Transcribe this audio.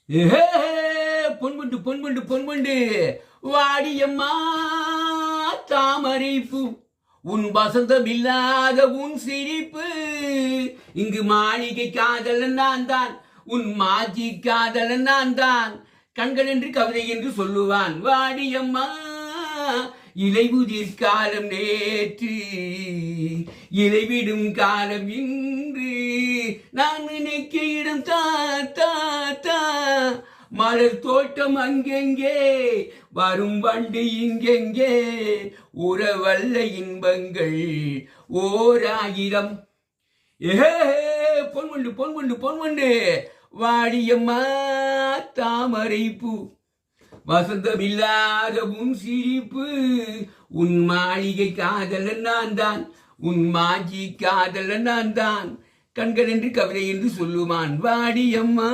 ஏஹே, பொன்வண்டு பொன்வண்டு பொன்வண்டு வாடியம்மா தாமரைப்பு, உன் வசந்தம் இல்லாத உன் சிரிப்பு. இங்கு மாளிகை காதலன் நான் தான், உன் மாஜி காதலன் நான் தான். கண்கள் என்று கவிதை என்று சொல்லுவான். வாடியம்மா இலைவுதிர் காலம் நேற்று, இலைவிடும் காலம் இன்று. நான் நினைக்க இடம் தா தா தா, மலர் தோட்டம் அங்கெங்கே, வரும் வண்டு இங்கெங்கே. உறவல்ல இன்பங்கள் ஓர் ஆயிரம். ஏஹே, பொன்வண்டு பொன்வண்டு பொன்வண்டு வாடியம்மா தாமரைப்பூ, வசந்தம் இல்லாத உன் சிரிப்பு. உன் மாளிகை காதலன் நான் தான், உன் மாஜி காதலன் நான் தான். கண்கள் என்று கவிதை என்று சொல்லுவான். வாடியம்மா.